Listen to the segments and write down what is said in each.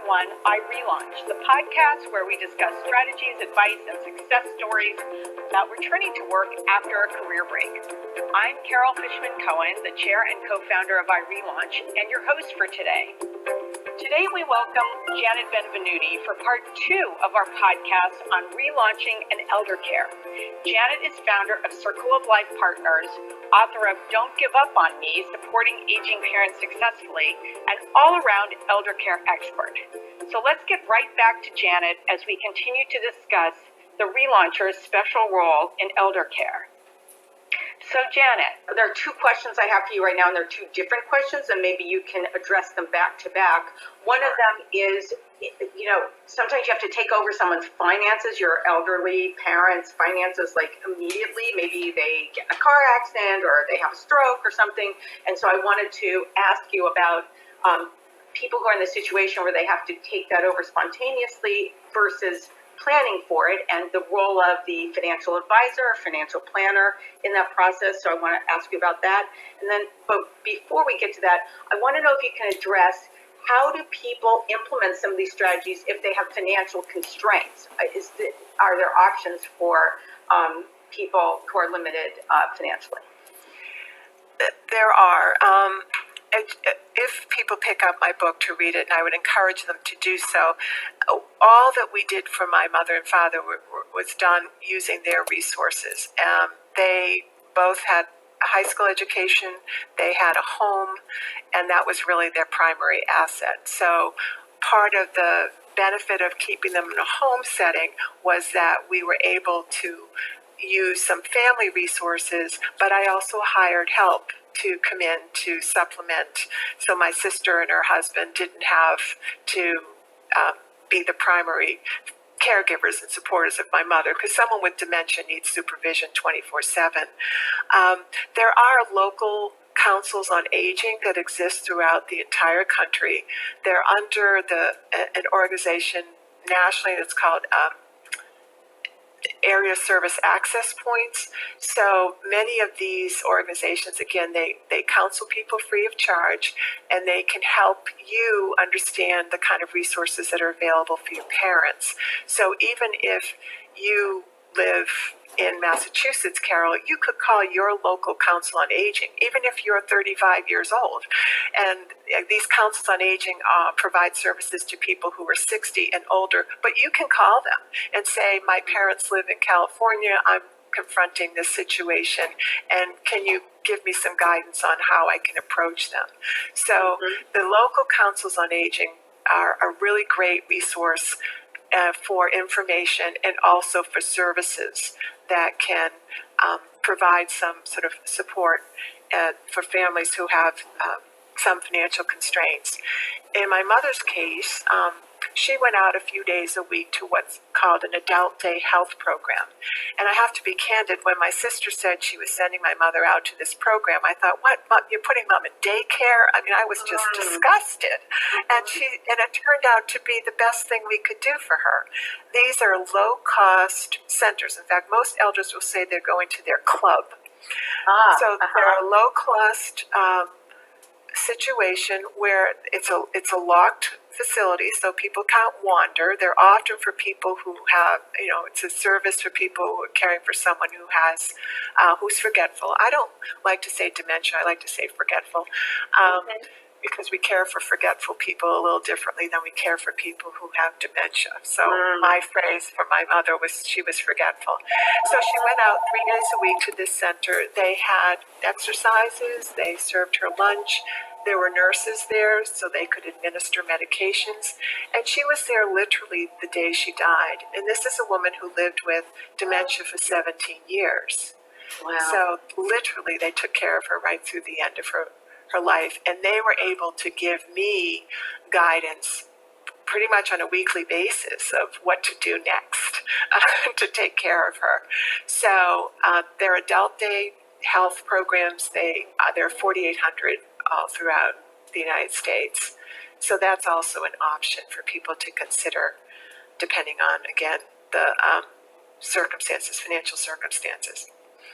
everyone, Relaunch, the podcast where we discuss strategies, advice, and success stories about returning to work after a career break. I'm Carol Fishman-Cohen, the chair and co-founder of Relaunch, and your host for today. Today we welcome Janet Benvenuti for part 2 of our podcast on relaunching and elder care. Janet is founder of Circle of Life Partners, author of Don't Give Up on Me, Supporting Aging Parents Successfully, and all-around elder care expert. So let's get right back to Janet as we continue to discuss the relauncher's special role in elder care. So Janet, there are 2 questions I have for you right now, and they're 2 different questions, and maybe you can address them back to back. One of them is, sometimes you have to take over someone's finances, your elderly parents' finances, like immediately. Maybe they get in a car accident or they have a stroke or something. And so I wanted to ask you about people who are in the situation where they have to take that over spontaneously versus planning for it, and the role of the financial advisor or financial planner in that process. So I want to ask you about that. And then, but before we get to that, I want to know if you can address how do people implement some of these strategies if they have financial constraints? Are there options for people who are limited financially? There are. If people pick up my book to read it, and I would encourage them to do so, all that we did for my mother and father was done using their resources. They both had a high school education, they had a home, and that was really their primary asset. So part of the benefit of keeping them in a home setting was that we were able to use some family resources, but I also hired help to come in to supplement. So my sister and her husband didn't have to be the primary caregivers and supporters of my mother, because someone with dementia needs supervision 24/7. There are local councils on aging that exist throughout the entire country. They're under an organization nationally that's called Area Service Access Points. So many of these organizations, again, they counsel people free of charge, and they can help you understand the kind of resources that are available for your parents. So even if you live in Massachusetts, Carol, you could call your local council on aging, even if you're 35 years old. And these councils on aging provide services to people who are 60 and older, but you can call them and say, my parents live in California, I'm confronting this situation, and can you give me some guidance on how I can approach them? So the local councils on aging are a really great resource for information and also for services that can provide some sort of support for families who have some financial constraints. In my mother's case, she went out a few days a week to what's called an adult day health program. And I have to be candid, when my sister said she was sending my mother out to this program, I thought, what, Mom, you're putting Mom in daycare? I mean, I was just disgusted. And it turned out to be the best thing we could do for her. These are low-cost centers. In fact, most elders will say they're going to their club. So they're a low-cost situation where it's a locked facility, so people can't wander. They're often for people who have, it's a service for people who are caring for someone who has, who's forgetful. I don't like to say dementia, I like to say forgetful, because we care for forgetful people a little differently than we care for people who have dementia. So my phrase for my mother was, she was forgetful. So she went out 3 days a week to this center. They had exercises, they served her lunch. There were nurses there so they could administer medications. And she was there literally the day she died. And this is a woman who lived with dementia for 17 years. Wow. So literally they took care of her right through the end of her life. And they were able to give me guidance pretty much on a weekly basis of what to do next to take care of her. So their adult day health programs, there are 4,800 all throughout the United States. So that's also an option for people to consider, depending on, again, the circumstances, financial circumstances.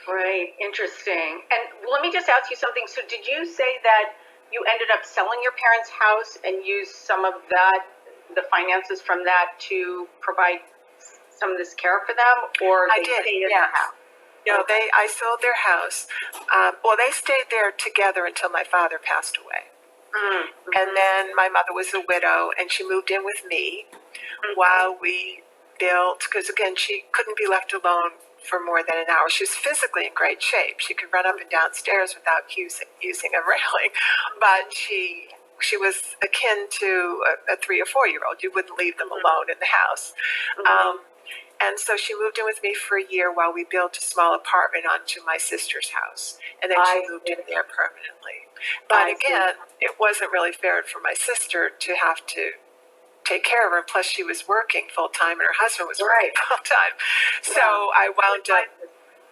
Right, interesting. And let me just ask you something. So did you say that you ended up selling your parents' house and used some of that the finances from that to provide some of this care for them, or I they did, stayed in yeah. the house? No, I sold their house. Well, they stayed there together until my father passed away. Mm-hmm. And then my mother was a widow, and she moved in with me while we built, because again, she couldn't be left alone for more than an hour. She was physically in great shape. She could run up and down stairs without using a railing, but she was akin to a 3 or 4 year old. You wouldn't leave them alone in the house. And so she moved in with me for a year while we built a small apartment onto my sister's house. And then she moved in there permanently. But again, it wasn't really fair for my sister to have to take care of her. Plus, she was working full time and her husband was working full time. So I wound up.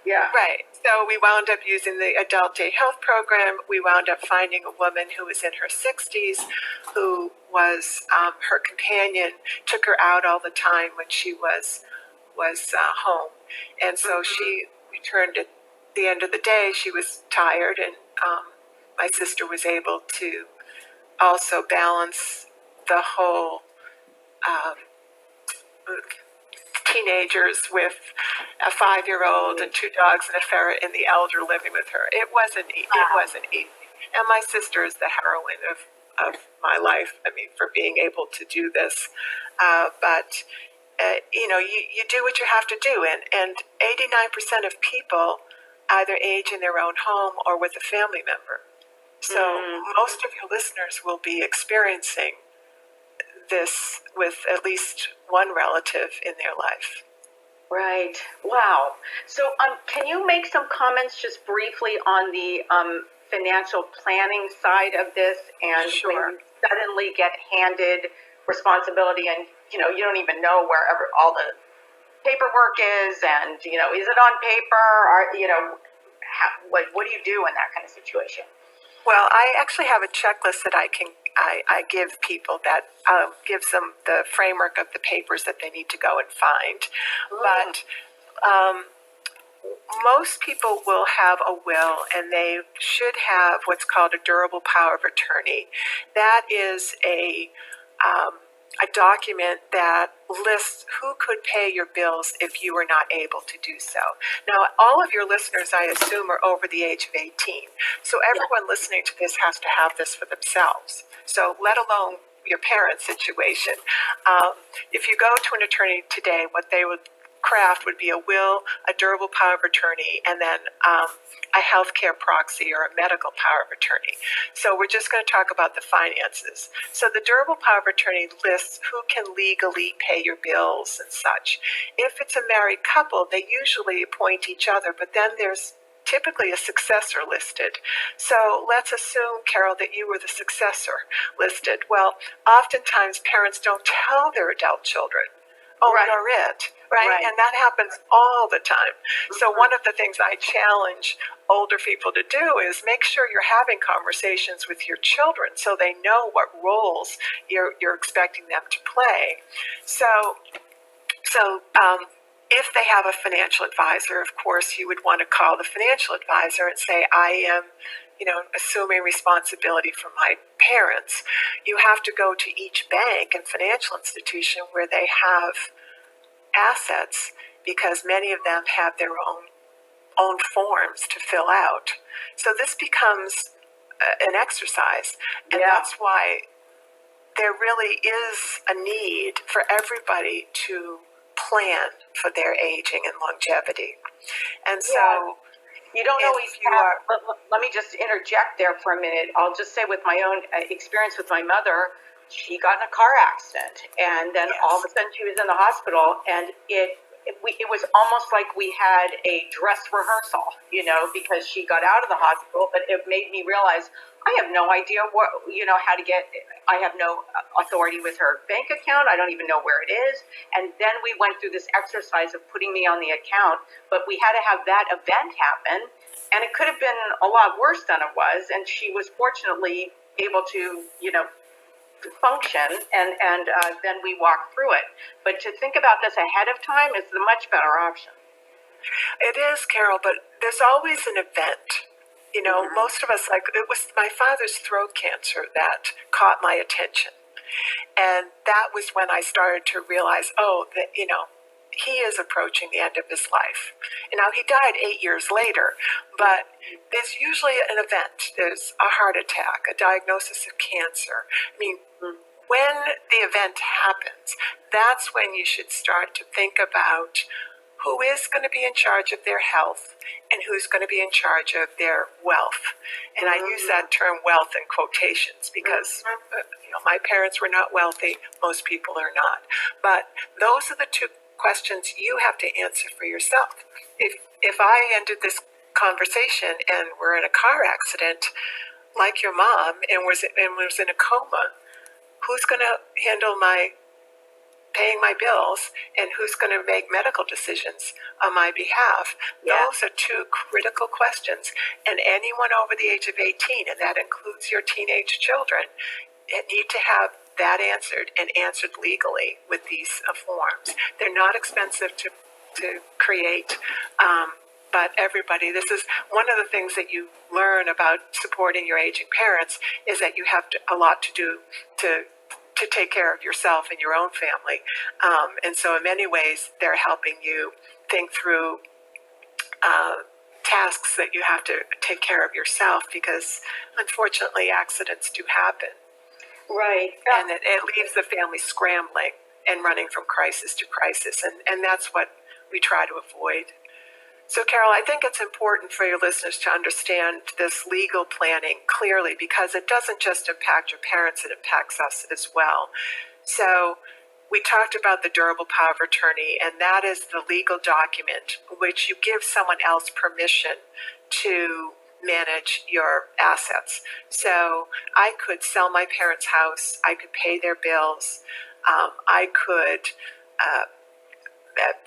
Yeah. Right. So we wound up using the adult day health program. We wound up finding a woman who was in her 60s who was her companion, took her out all the time when she was home. And so she returned at the end of the day. She was tired, and my sister was able to also balance the whole teenagers with a 5-year-old and 2 dogs and a ferret and the elder living with her. It wasn't easy. And my sister is the heroine of my life. I mean, for being able to do this. But you do what you have to do. And 89% of people either age in their own home or with a family member. So most of your listeners will be experiencing this with at least one relative in their life. Right. Wow. So can you make some comments just briefly on the financial planning side of this, and Sure. when you suddenly get handed responsibility and you don't even know wherever all the paperwork is, and is it on paper, or what do you do in that kind of situation? Well, I actually have a checklist that I give people that gives them the framework of the papers that they need to go and find. But most people will have a will, and they should have what's called a durable power of attorney. That is a document that lists who could pay your bills if you were not able to do so. Now, all of your listeners, I assume, are over the age of 18. So everyone listening to this has to have this for themselves. So let alone your parents' situation. If you go to an attorney today, what they would craft would be a will, a durable power of attorney, and then a healthcare proxy or a medical power of attorney. So we're just going to talk about the finances. So the durable power of attorney lists who can legally pay your bills and such. If it's a married couple, they usually appoint each other, but then there's typically a successor listed. So let's assume, Carol, that you were the successor listed. Well, oftentimes parents don't tell their adult children, you're it, right? And that happens all the time. So one of the things I challenge older people to do is make sure you're having conversations with your children so they know what roles you're expecting them to play. So if they have a financial advisor, of course, you would want to call the financial advisor and say, I am assuming responsibility for my parents. You have to go to each bank and financial institution where they have assets, because many of them have their own forms to fill out. So this becomes an exercise, and that's why there really is a need for everybody to plan for their aging and longevity. And so you don't always let me just interject there for a minute. I'll just say, with my own experience with my mother, she got in a car accident, and then all of a sudden she was in the hospital, and it was almost like we had a dress rehearsal, because she got out of the hospital, but it made me realize I have no idea how to get. I have no authority with her bank account. I don't even know where it is. And then we went through this exercise of putting me on the account, but we had to have that event happen, and it could have been a lot worse than it was. And she was fortunately able to, function, and then we walked through it. But to think about this ahead of time is the much better option. It is, Carol, but there's always an event. Most of us, like, it was my father's throat cancer that caught my attention. And that was when I started to realize, oh, that, he is approaching the end of his life. And now he died 8 years later, but there's usually an event. There's a heart attack, a diagnosis of cancer. I mean, when the event happens, that's when you should start to think about who is going to be in charge of their health and who's going to be in charge of their wealth. And I use that term wealth in quotations because my parents were not wealthy. Most people are not. But those are the two questions you have to answer for yourself. If I ended this conversation and we're in a car accident like your mom and was in a coma, who's going to handle my paying my bills and who's going to make medical decisions on my behalf? Yeah. Those are two critical questions. And anyone over the age of 18, and that includes your teenage children, need to have that answered and answered legally with these forms. They're not expensive to create. But everybody, this is one of the things that you learn about supporting your aging parents is that you have a lot to do to take care of yourself and your own family. And so in many ways, they're helping you think through tasks that you have to take care of yourself because unfortunately accidents do happen. Right. And it leaves the family scrambling and running from crisis to crisis. And that's what we try to avoid. So, Carol, I think it's important for your listeners to understand this legal planning clearly because it doesn't just impact your parents, it impacts us as well. So, we talked about the durable power of attorney, and that is the legal document which you give someone else permission to manage your assets. So I could sell my parents' house, I could pay their bills, I could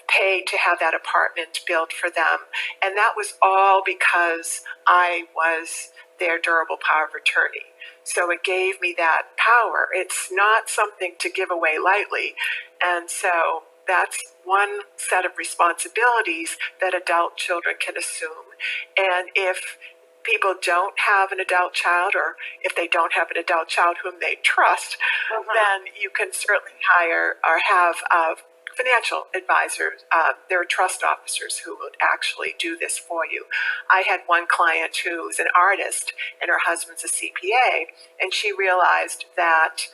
pay to have that apartment built for them. And that was all because I was their durable power of attorney. So it gave me that power. It's not something to give away lightly. And so that's one set of responsibilities that adult children can assume. And if people don't have an adult child, or if they don't have an adult child whom they trust, then you can certainly hire or have financial advisors. There are trust officers who would actually do this for you. I had one client who's an artist and her husband's a CPA, and she realized that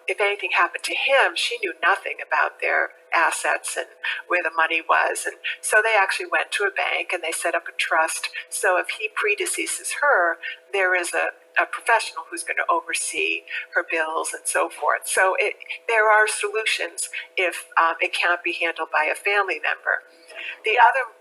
if anything happened to him, she knew nothing about their assets and where the money was. And so they actually went to a bank and they set up a trust. So if he predeceases her, there is a professional who's going to oversee her bills and so forth. So there are solutions if it can't be handled by a family member. The other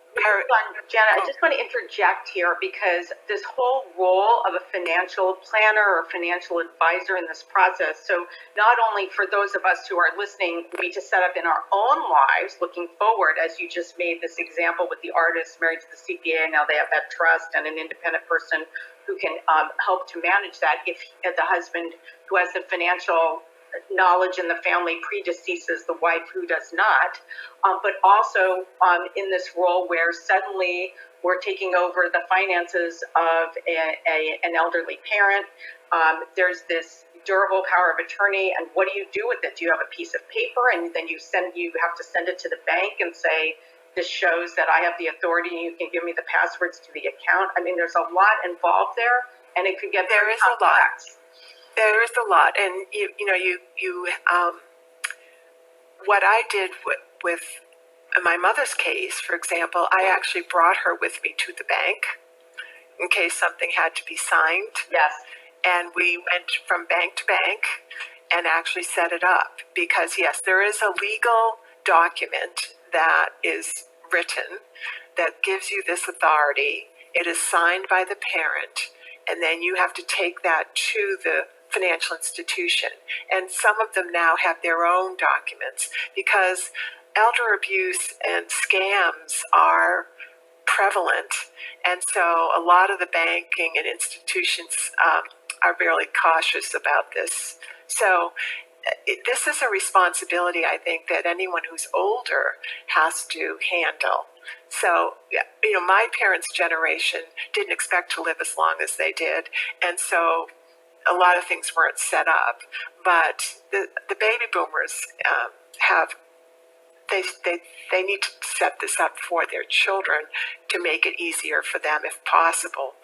Janet, I just want to interject here because this whole role of a financial planner or financial advisor in this process, so not only for those of us who are listening, we need to set up in our own lives looking forward, as you just made this example with the artist married to the CPA, now they have that trust and an independent person who can help to manage that if the husband who has the financial knowledge in the family predeceases the wife who does not, but also in this role where suddenly we're taking over the finances of an elderly parent. There's this durable power of attorney, and what do you do with it? Do you have a piece of paper, and then you have to send it to the bank and say, this shows that I have the authority and you can give me the passwords to the account? I mean, there's a lot involved there, and it could get very complex. There is a lot, and what I did with my mother's case, for example, I actually brought her with me to the bank in case something had to be signed. Yes. And we went from bank to bank and actually set it up because, yes, there is a legal document that is written that gives you this authority. It is signed by the parent, and then you have to take that to the financial institution. And some of them now have their own documents because elder abuse and scams are prevalent. And so a lot of the banking and institutions are really cautious about this. So this is a responsibility, I think, that anyone who's older has to handle. So, my parents' generation didn't expect to live as long as they did. And so a lot of things weren't set up, but the baby boomers have they need to set this up for their children to make it easier for them if possible.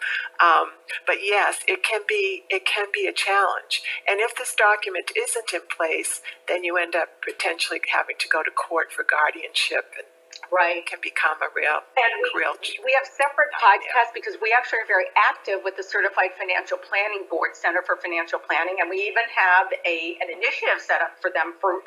But yes, it can be a challenge. And if this document isn't in place, then you end up potentially having to go to court for guardianship, and Right. it can become a real And real. we have separate podcasts because we actually are very active with the Certified Financial Planning Board, Center for Financial Planning, and we even have an initiative set up for them for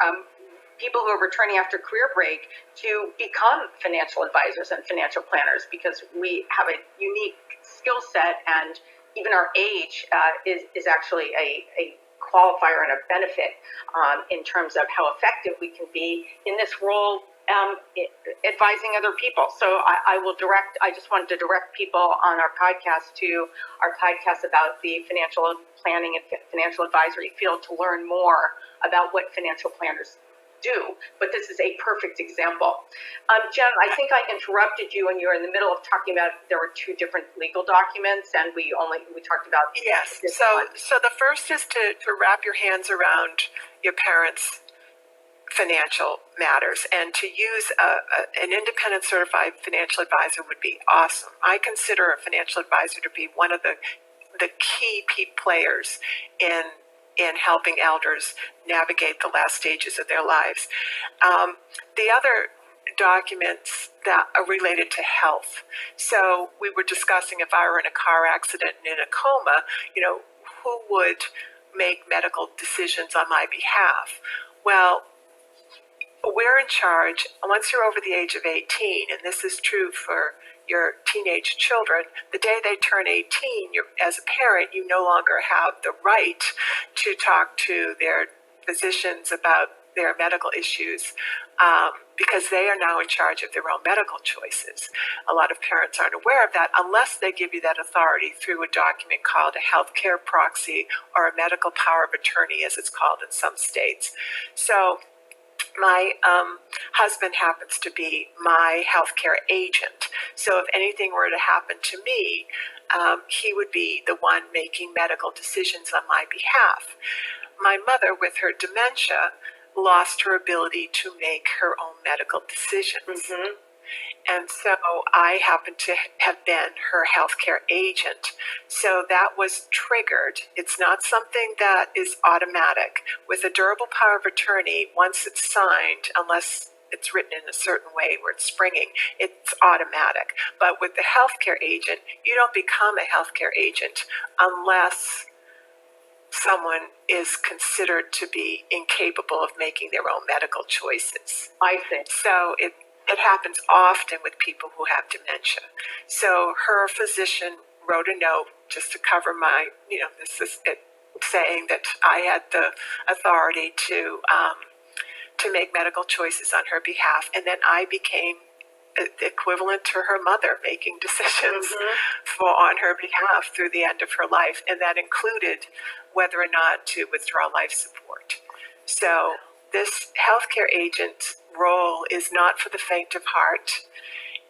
people who are returning after career break to become financial advisors and financial planners, because we have a unique skill set, and even our age is actually a qualifier and a benefit in terms of how effective we can be in this role, advising other people. So I just wanted to direct people on our podcast to our podcast about the financial planning and financial advisory field to learn more about what financial planners do. But this is a perfect example. Jen, I think I interrupted you and you're in the middle of talking about there were two different legal documents, and we talked about Yes. this So one. the first is to wrap your hands around your parents' financial matters, and to use an independent certified financial advisor would be awesome. I consider a financial advisor to be one of the key players in helping elders navigate the last stages of their lives. The other documents that are related to health. So we were discussing, if I were in a car accident and in a coma, who would make medical decisions on my behalf? Well, we're in charge once you're over the age of 18, and this is true for your teenage children. The day they turn 18, as a parent, you no longer have the right to talk to their physicians about their medical issues, because they are now in charge of their own medical choices. A lot of parents aren't aware of that unless they give you that authority through a document called a healthcare proxy, or a medical power of attorney, as it's called in some states. So my husband happens to be my healthcare agent. So if anything were to happen to me, he would be the one making medical decisions on my behalf. My mother, with her dementia, lost her ability to make her own medical decisions. Mm-hmm. And so I happen to have been her healthcare agent. So that was triggered. It's not something that is automatic. With a durable power of attorney, once it's signed, unless it's written in a certain way where it's springing, it's automatic. But with the healthcare agent, you don't become a healthcare agent unless someone is considered to be incapable of making their own medical choices. I see. So it happens often with people who have dementia. So her physician wrote a note just to cover my, this is it, saying that I had the authority to make medical choices on her behalf, and then I became equivalent to her mother, making decisions on her behalf through the end of her life, and that included whether or not to withdraw life support. So this healthcare agent role is not for the faint of heart.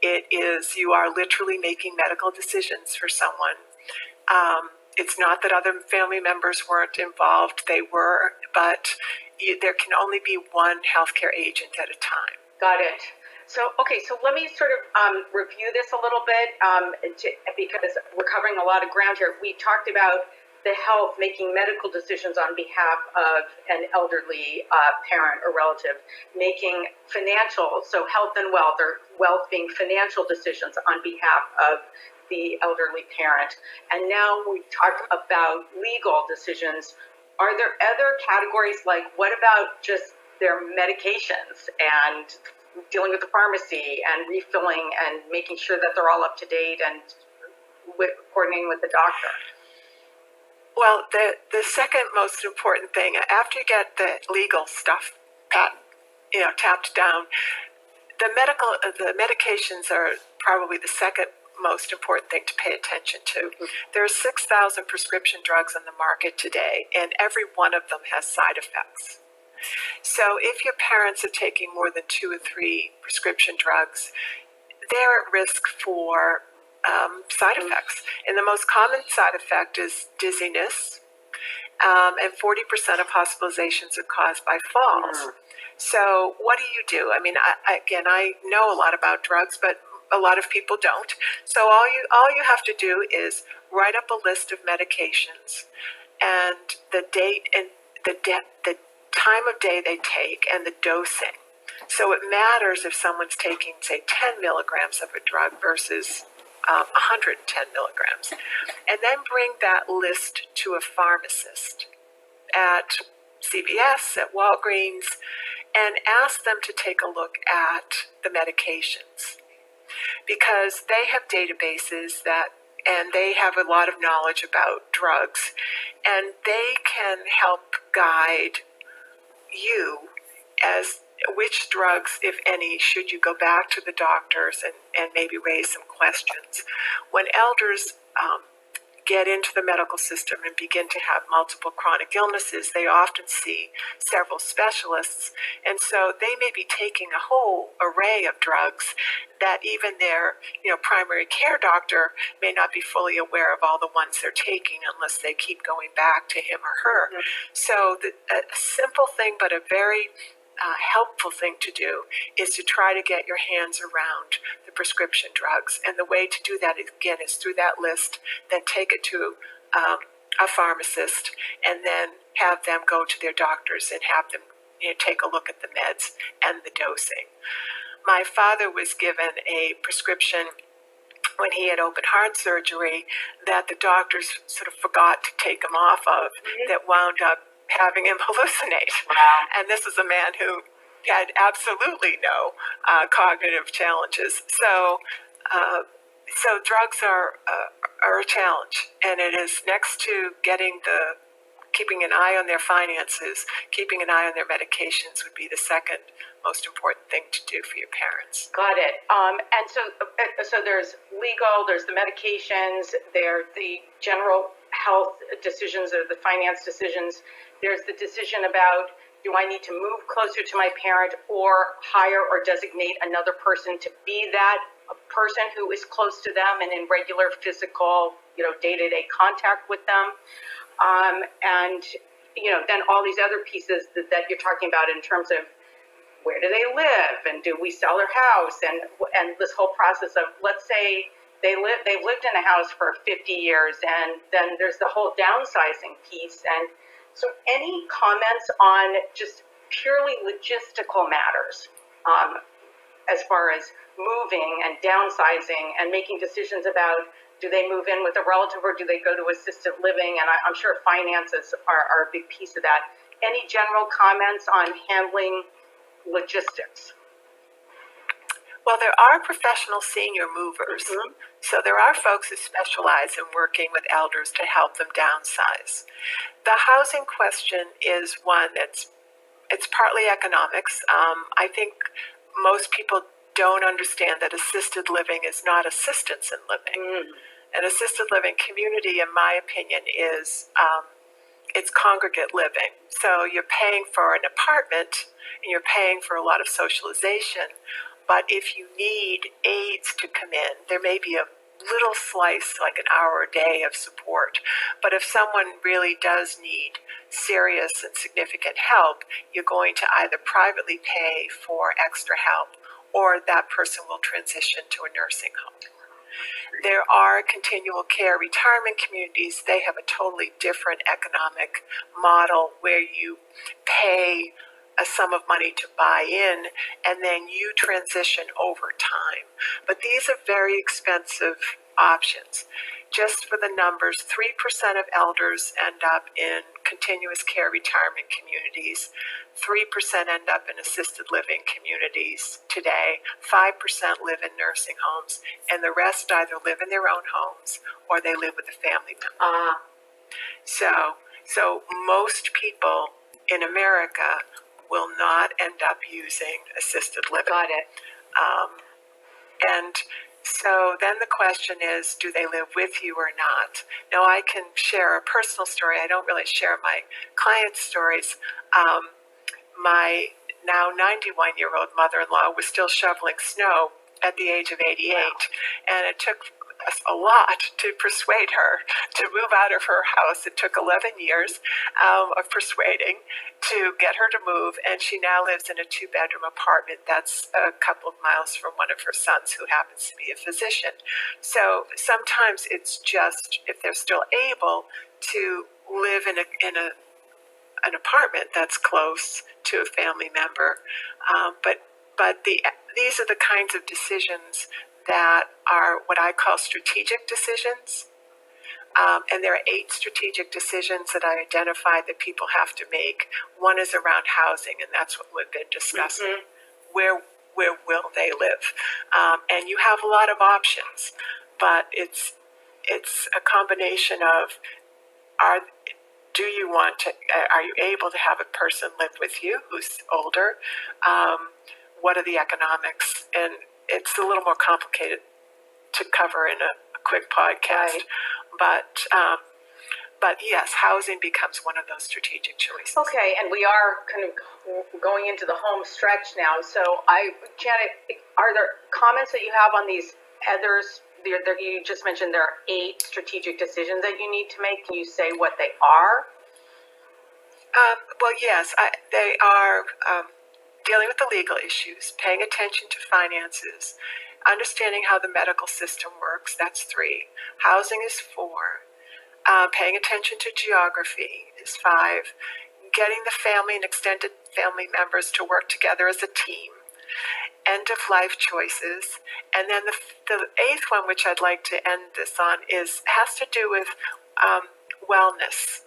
It is, you are literally making medical decisions for someone. It's not that other family members weren't involved, they were, but there can only be one healthcare agent at a time. Got it. So let me sort of review this a little bit because we're covering a lot of ground here. We talked about the health, making medical decisions on behalf of an elderly parent or relative, making financial, so health and wealth, or wealth being financial decisions on behalf of the elderly parent. And now we talked about legal decisions. Are there other categories, like what about just their medications and dealing with the pharmacy and refilling and making sure that they're all up to date and coordinating with the doctor? Well, the second most important thing, after you get the legal stuff tapped down, the medications are probably the second most important thing to pay attention to. There are 6,000 prescription drugs on the market today, and every one of them has side effects. So if your parents are taking more than 2 or 3 prescription drugs, they're at risk for side effects. And the most common side effect is dizziness, and 40% of hospitalizations are caused by falls. So what do? I mean, I know a lot about drugs, but a lot of people don't. So all you have to do is write up a list of medications and the date and the time of day they take and the dosing. So it matters if someone's taking, say, 10 milligrams of a drug versus 110 milligrams. And then bring that list to a pharmacist at CVS, at Walgreens, and ask them to take a look at the medications, because they have databases and they have a lot of knowledge about drugs, and they can help guide you as which drugs, if any, should you go back to the doctors and maybe raise some questions. When elders get into the medical system and begin to have multiple chronic illnesses, they often see several specialists, and so they may be taking a whole array of drugs that even their primary care doctor may not be fully aware of all the ones they're taking unless they keep going back to him or her. So a simple thing, but a very helpful thing to do is to try to get your hands around the prescription drugs. And the way to do that, again, is through that list, then take it to a pharmacist, and then have them go to their doctors and have them take a look at the meds and the dosing. My father was given a prescription when he had open heart surgery that the doctors sort of forgot to take him off of, that wound up having him hallucinate. Wow. And this is a man who had absolutely no cognitive challenges. So drugs are a challenge, and it is, next to keeping an eye on their finances, keeping an eye on their medications would be the second most important thing to do for your parents. Got it. And so there's legal, there's the medications, there's the general health decisions or the finance decisions. There's the decision about, do I need to move closer to my parent or hire or designate another person to be that person who is close to them and in regular physical, day-to-day contact with them. And then all these other pieces that you're talking about in terms of where do they live, and do we sell their house, and this whole process of, let's say they've lived in a house for 50 years, and then there's the whole downsizing piece. And so any comments on just purely logistical matters as far as moving and downsizing and making decisions about, do they move in with a relative or do they go to assisted living? And I'm sure finances are a big piece of that. Any general comments on handling logistics? Well, there are professional senior movers. So there are folks who specialize in working with elders to help them downsize. The housing question is one it's partly economics. I think most people don't understand that assisted living is not assistance in living. An assisted living community, in my opinion, is it's congregate living. So you're paying for an apartment and you're paying for a lot of socialization. But if you need aides to come in, there may be a little slice, like an hour a day of support. But if someone really does need serious and significant help, you're going to either privately pay for extra help, or that person will transition to a nursing home. There are continual care retirement communities. They have a totally different economic model where you pay a sum of money to buy in, and then you transition over time. But these are very expensive options. Just for the numbers, 3% of elders end up in continuous care retirement communities, 3% end up in assisted living communities today, 5% live in nursing homes, and the rest either live in their own homes or they live with a family member. So most people in America will not end up using assisted living. Got it. And so then the question is, do they live with you or not? Now, I can share a personal story. I don't really share my clients' stories. My now 91-year-old mother-in-law was still shoveling snow at the age of 88. Wow. And it took us a lot to persuade her to move out of her house. It took 11 years of persuading to get her to move, and she now lives in a 2-bedroom apartment that's a couple of miles from one of her sons, who happens to be a physician. So sometimes it's just, if they're still able to live in an apartment that's close to a family member, but these are the kinds of decisions that are what I call strategic decisions. And there are 8 strategic decisions that I identified that people have to make. One is around housing, and that's what we've been discussing. Where will they live? And you have a lot of options, but it's a combination of are you able to have a person live with you who's older? What are the economics? And it's a little more complicated to cover in a quick podcast. Right. But yes, housing becomes one of those strategic choices. Okay, and we are kind of going into the home stretch now. So, Janet, are there comments that you have on these others? You just mentioned there are 8 strategic decisions that you need to make. Can you say what they are? Well, yes, they are dealing with the legal issues, paying attention to finances, understanding how the medical system works. That's 3. Housing is 4. Paying attention to geography is 5. Getting the family and extended family members to work together as a team. End of life choices. And then the 8th one, which I'd like to end this on, has to do with wellness.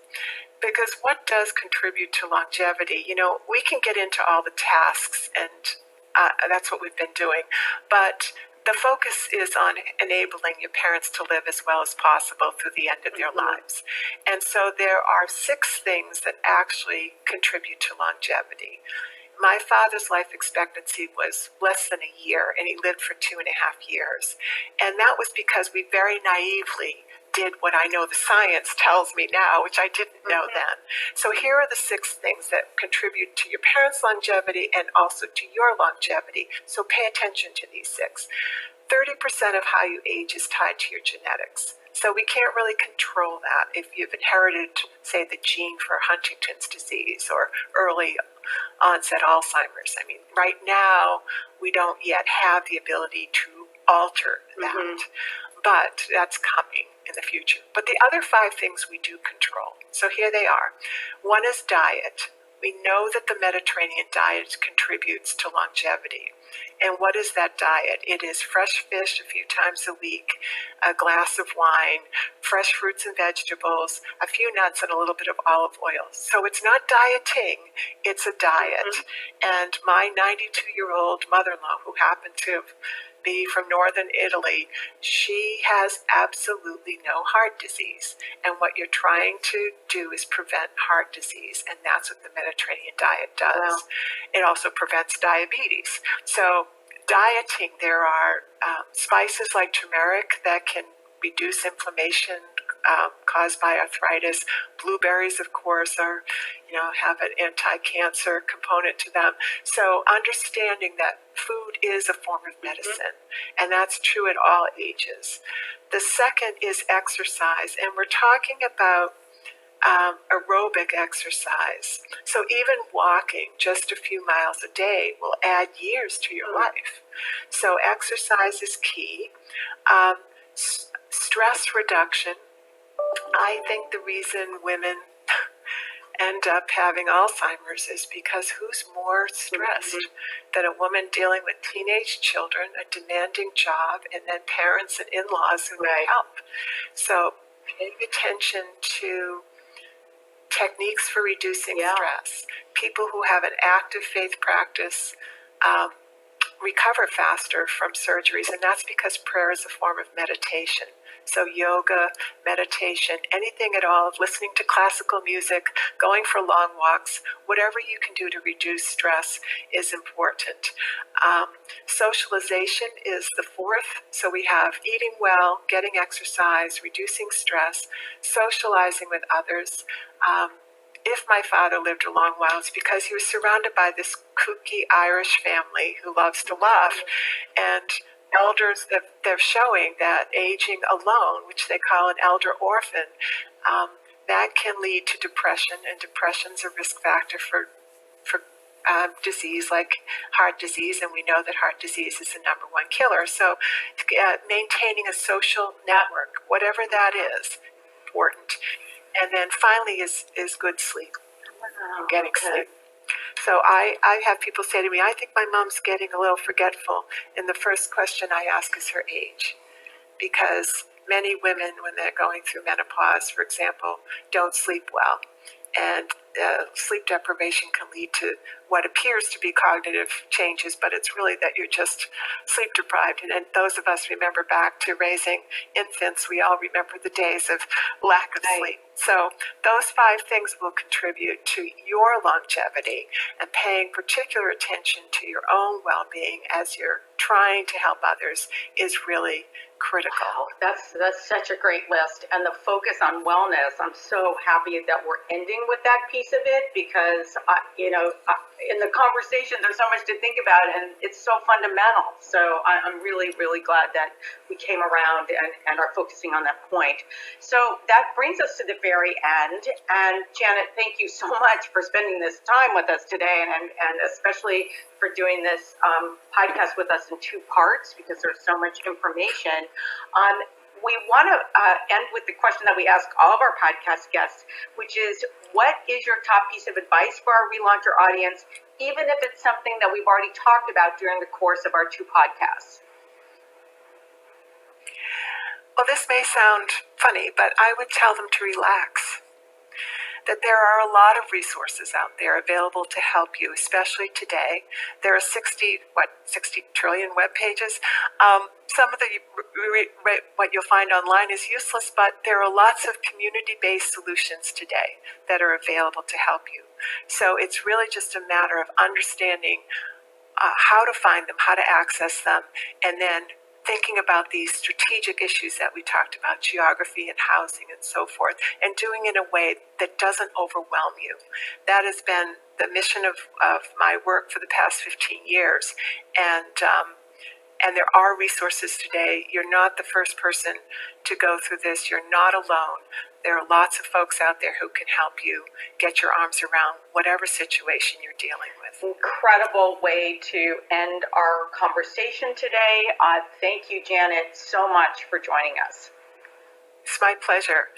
Because what does contribute to longevity? We can get into all the tasks, and that's what we've been doing. But the focus is on enabling your parents to live as well as possible through the end of their lives. And so there are 6 things that actually contribute to longevity. My father's life expectancy was less than a year, and he lived for 2.5 years. And that was because we very naively did what I know the science tells me now, which I didn't know then. So here are the 6 things that contribute to your parents' longevity and also to your longevity. So pay attention to these 6. 30% of how you age is tied to your genetics. So we can't really control that if you've inherited, say, the gene for Huntington's disease or early onset Alzheimer's. I mean, right now, we don't yet have the ability to alter that, but that's coming in the future. But the other 5 things we do control. So here they are. One is diet. We know that the Mediterranean diet contributes to longevity. And what is that diet? It is fresh fish a few times a week, a glass of wine, fresh fruits and vegetables, a few nuts, and a little bit of olive oil. So it's not dieting, it's a diet. And my 92-year-old mother-in-law, who happened to be from northern Italy, she has absolutely no heart disease. And what you're trying to do is prevent heart disease, and that's what the Mediterranean diet does. Wow. It also prevents diabetes. So dieting, there are spices like turmeric that can reduce inflammation caused by arthritis. Blueberries, of course, have an anti-cancer component to them. So understanding that food is a form of medicine, and that's true at all ages. The second is exercise, and we're talking about aerobic exercise. So even walking just a few miles a day will add years to your life. So exercise is key. Stress reduction. I think the reason women end up having Alzheimer's is because who's more stressed than a woman dealing with teenage children, a demanding job, and then parents and in-laws who need help? So paying attention to techniques for reducing stress. People who have an active faith practice recover faster from surgeries, and that's because prayer is a form of meditation. So yoga, meditation, anything at all, listening to classical music, going for long walks, whatever you can do to reduce stress is important. Socialization is the 4th. So we have eating well, getting exercise, reducing stress, socializing with others. If my father lived a long while, it's because he was surrounded by this kooky Irish family who loves to laugh. And elders, they're showing that aging alone, which they call an elder orphan, that can lead to depression, and depression's a risk factor for disease like heart disease, and we know that heart disease is the number one killer. So maintaining a social network, whatever that is, important. And then finally is good sleep, getting sleep. So I have people say to me, I think my mom's getting a little forgetful. And the first question I ask is her age. Because many women, when they're going through menopause, for example, don't sleep well. And sleep deprivation can lead to what appears to be cognitive changes, but it's really that you're just sleep deprived. And those of us remember back to raising infants, we all remember the days of lack of sleep. So those 5 things will contribute to your longevity, and paying particular attention to your own well-being as you're trying to help others is really critical. Wow, that's such a great list. And the focus on wellness, I'm so happy that we're ending with that piece of it, because in the conversation there's so much to think about, and it's so fundamental. So I'm really, really glad that we came around and are focusing on that point. So that brings us to the very end. And Janet, thank you so much for spending this time with us today, and especially for doing this podcast with us in 2 parts, because there's so much information. We want to end with the question that we ask all of our podcast guests, which is, what is your top piece of advice for our relauncher audience, even if it's something that we've already talked about during the course of our 2 podcasts? Well, this may sound funny, but I would tell them to relax. That there are a lot of resources out there available to help you, especially today. There are 60 trillion web pages. Some of what you'll find online is useless, but there are lots of community-based solutions today that are available to help you. So it's really just a matter of understanding how to find them, how to access them, and then thinking about these strategic issues that we talked about, geography and housing and so forth, and doing it in a way that doesn't overwhelm you. That has been the mission of my work for the past 15 years. And there are resources today. You're not the first person to go through this. You're not alone. There are lots of folks out there who can help you get your arms around whatever situation you're dealing with. Incredible way to end our conversation today. Thank you, Janet, so much for joining us. It's my pleasure.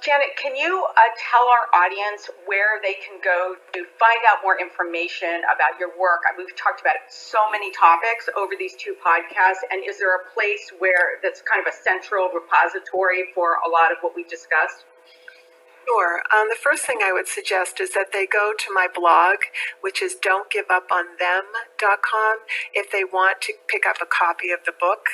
Janet, can you tell our audience where they can go to find out more information about your work? We've talked about so many topics over these 2 podcasts, and is there a place where that's kind of a central repository for a lot of what we discussed? Sure. The first thing I would suggest is that they go to my blog, which is don'tgiveuponthem.com, if they want to pick up a copy of the book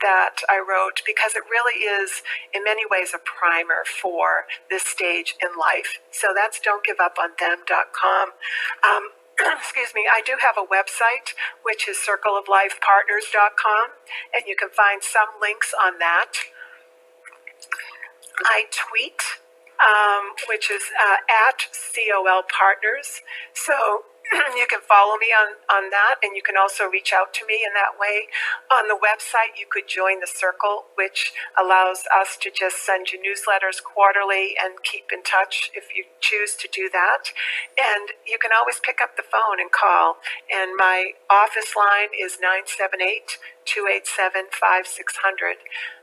that I wrote, because it really is, in many ways, a primer for this stage in life. So that's don'tgiveuponthem.com. Excuse me, I do have a website, which is circleoflifepartners.com, and you can find some links on that. I tweet, which is at COL Partners. So you can follow me on that, and you can also reach out to me in that way. On the website, you could join the Circle, which allows us to just send you newsletters quarterly and keep in touch if you choose to do that. And you can always pick up the phone and call. And my office line is 978-287-5600.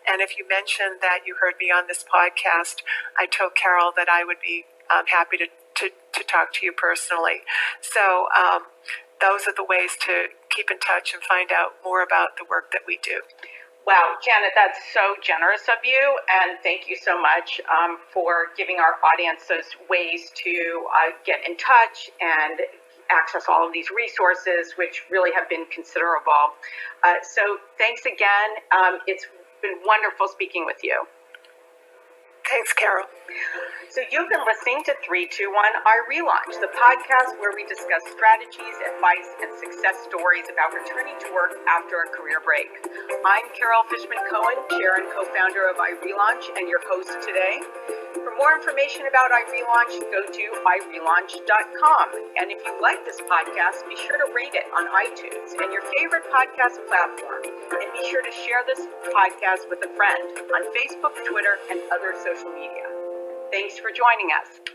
And if you mentioned that you heard me on this podcast, I told Carol that I would be happy to talk to you personally. So those are the ways to keep in touch and find out more about the work that we do. Wow, Janet, that's so generous of you, and thank you so much for giving our audience those ways to get in touch and access all of these resources, which really have been considerable. So thanks again. It's been wonderful speaking with you. Thanks, Carol. So you've been listening to 321 iRelaunch, the podcast where we discuss strategies, advice, and success stories about returning to work after a career break. I'm Carol Fishman Cohen, chair and co-founder of iRelaunch, and your host today. For more information about iRelaunch, go to irelaunch2.com. And if you like this podcast, be sure to rate it on iTunes and your favorite podcast platform. And be sure to share this podcast with a friend on Facebook, Twitter, and other social media. Thanks for joining us.